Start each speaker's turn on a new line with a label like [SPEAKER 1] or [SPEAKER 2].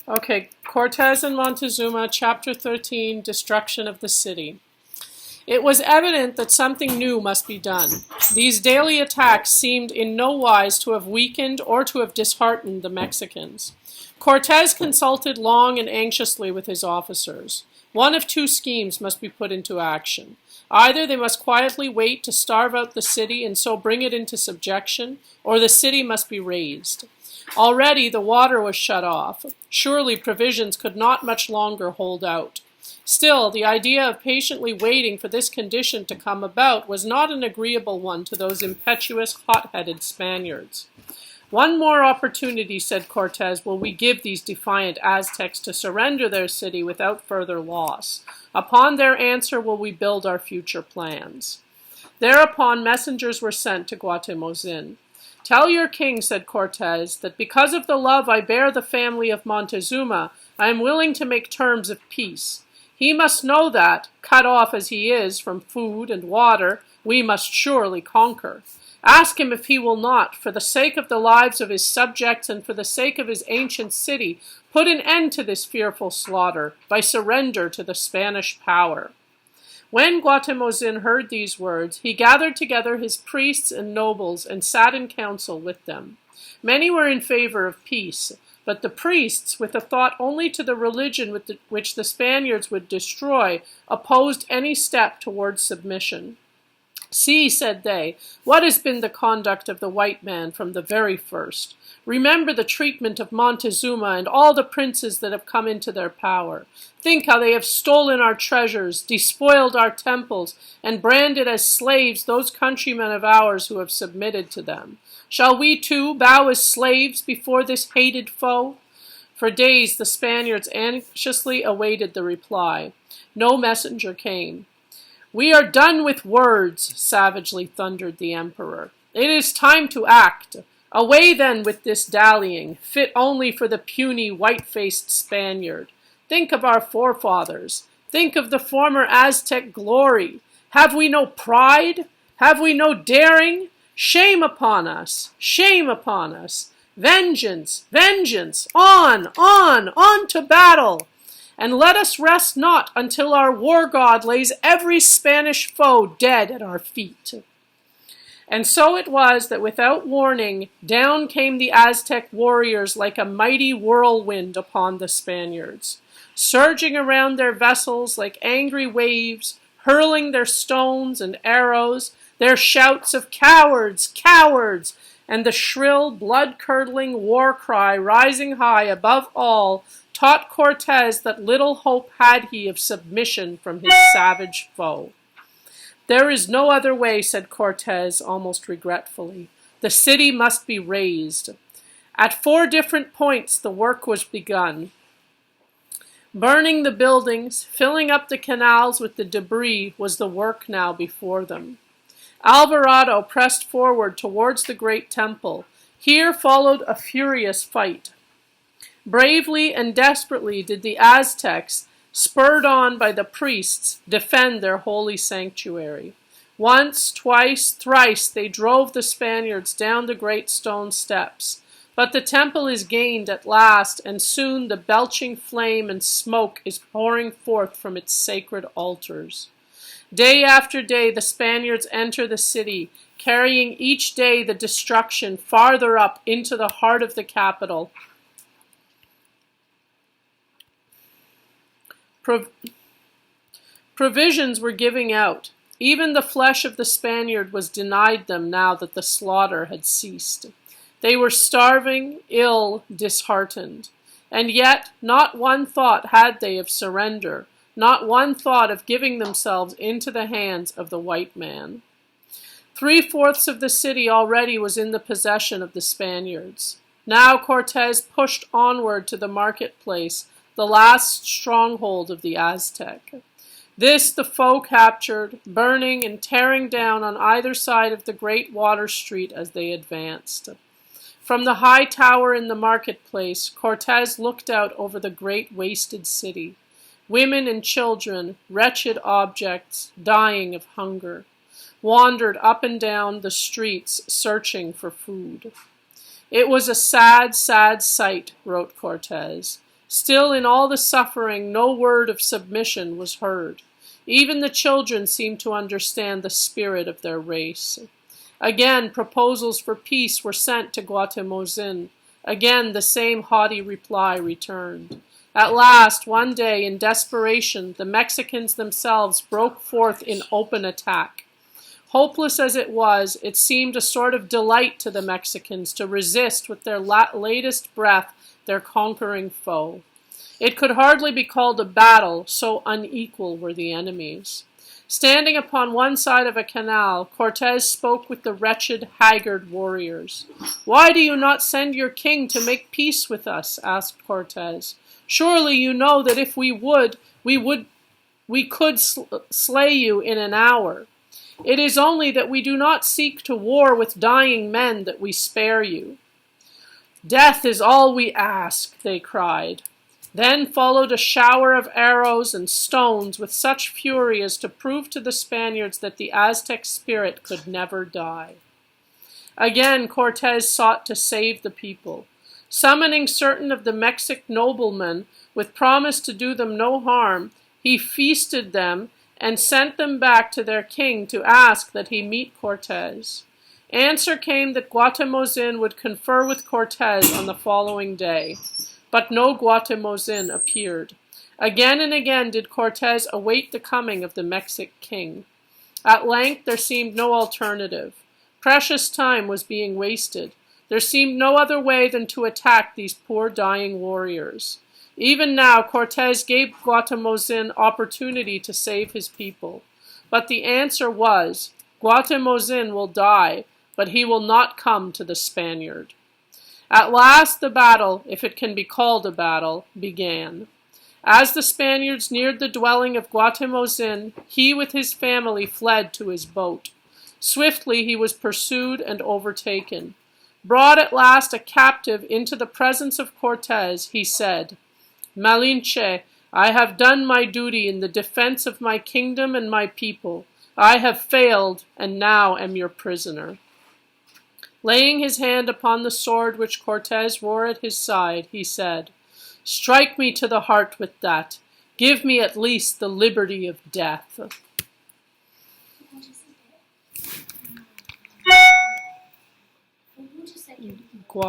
[SPEAKER 1] Okay, Cortez and Montezuma, Chapter 13, Destruction of the City. It was evident that something new must be done. These daily attacks seemed in no wise to have weakened or to have disheartened the Mexicans. Cortez consulted long and anxiously with his officers. One of two schemes must be put into action. Either they must quietly wait to starve out the city and so bring it into subjection, or the city must be razed. Already the water was shut off. Surely provisions could not much longer hold out. Still, the idea of patiently waiting for this condition to come about was not an agreeable one to those impetuous, hot-headed Spaniards. One more opportunity, said Cortez, will we give these defiant Aztecs to surrender their city without further loss. Upon their answer will we build our future plans. Thereupon messengers were sent to Guatemozin. Tell your king, said Cortez, that because of the love I bear the family of Montezuma, I am willing to make terms of peace. He must know that, cut off as he is from food and water, we must surely conquer. Ask him if he will not, for the sake of the lives of his subjects and for the sake of his ancient city, put an end to this fearful slaughter by surrender to the Spanish power. When Guatemozin heard these words, he gathered together his priests and nobles and sat in council with them. Many were in favor of peace, but the priests, with a thought only to the religion which the Spaniards would destroy, opposed any step towards submission. See, said they, what has been the conduct of the white man from the very first. Remember the treatment of Montezuma and all the princes that have come into their power. Think how they have stolen our treasures, despoiled our temples, and branded as slaves those countrymen of ours who have submitted to them. Shall we too bow as slaves before this hated foe? For days the Spaniards anxiously awaited the reply. No messenger came. We are done with words, savagely thundered the emperor. It is time to act. Away then with this dallying, fit only for the puny, white-faced Spaniard. Think of our forefathers. Think of the former Aztec glory. Have we no pride? Have we no daring? Shame upon us! Shame upon us! Vengeance! Vengeance! On to battle! And let us rest not until our war god lays every Spanish foe dead at our feet. And so it was that without warning, down came the Aztec warriors like a mighty whirlwind upon the Spaniards, surging around their vessels like angry waves, hurling their stones and arrows, their shouts of cowards, cowards, and the shrill, blood-curdling war cry rising high above all taught Cortez that little hope had he of submission from his savage foe. There is no other way, said Cortez almost regretfully. The city must be razed. At 4 different points the work was begun. Burning the buildings, filling up the canals with the debris was the work now before them. Alvarado pressed forward towards the great temple. Here followed a furious fight. Bravely and desperately did the Aztecs, spurred on by the priests, defend their holy sanctuary. Once, twice, thrice they drove the Spaniards down the great stone steps. But the temple is gained at last, and soon the belching flame and smoke is pouring forth from its sacred altars. Day after day the Spaniards enter the city, carrying each day the destruction farther up into the heart of the capital. Provisions were giving out. Even the flesh of the Spaniard was denied them now that the slaughter had ceased. They were starving, ill, disheartened. And yet not one thought had they of surrender, not one thought of giving themselves into the hands of the white man. 3/4 of the city already was in the possession of the Spaniards. Now Cortez pushed onward to the marketplace, the last stronghold of the Aztec. This the foe captured, burning and tearing down on either side of the great water street as they advanced. From the high tower in the marketplace, Cortez looked out over the great wasted city. Women and children, wretched objects, dying of hunger, wandered up and down the streets searching for food. It was a sad, sad sight, wrote Cortez. Still, in all the suffering, no word of submission was heard. Even the children seemed to understand the spirit of their race. Again, proposals for peace were sent to Guatemozin. Again, the same haughty reply returned. At last, one day, in desperation, the Mexicans themselves broke forth in open attack. Hopeless as it was, it seemed a sort of delight to the Mexicans to resist with their latest breath their conquering foe. It could hardly be called a battle, so unequal were the enemies. Standing upon one side of a canal, Cortez spoke with the wretched, haggard warriors. "Why do you not send your king to make peace with us?" asked Cortez. "Surely you know that if we could slay you in an hour. It is only that we do not seek to war with dying men that we spare you." "Death is all we ask," they cried. Then followed a shower of arrows and stones with such fury as to prove to the Spaniards that the Aztec spirit could never die. Again Cortez sought to save the people. Summoning certain of the Mexic noblemen with promise to do them no harm, he feasted them and sent them back to their king to ask that he meet Cortez. Answer came that Guatemozin would confer with Cortez on the following day. But no Guatemozin appeared. Again and again did Cortez await the coming of the Mexic king. At length there seemed no alternative. Precious time was being wasted. There seemed no other way than to attack these poor dying warriors. Even now Cortez gave Guatemozin opportunity to save his people. But the answer was, Guatemozin will die, but he will not come to the Spaniard. At last the battle, if it can be called a battle, began. As the Spaniards neared the dwelling of Guatemozin, he with his family fled to his boat. Swiftly he was pursued and overtaken. Brought at last a captive into the presence of Cortez, he said, "Malinche, I have done my duty in the defense of my kingdom and my people. I have failed, and now am your prisoner." Laying his hand upon the sword which Cortez wore at his side, he said, "Strike me to the heart with that. Give me at least the liberty of death."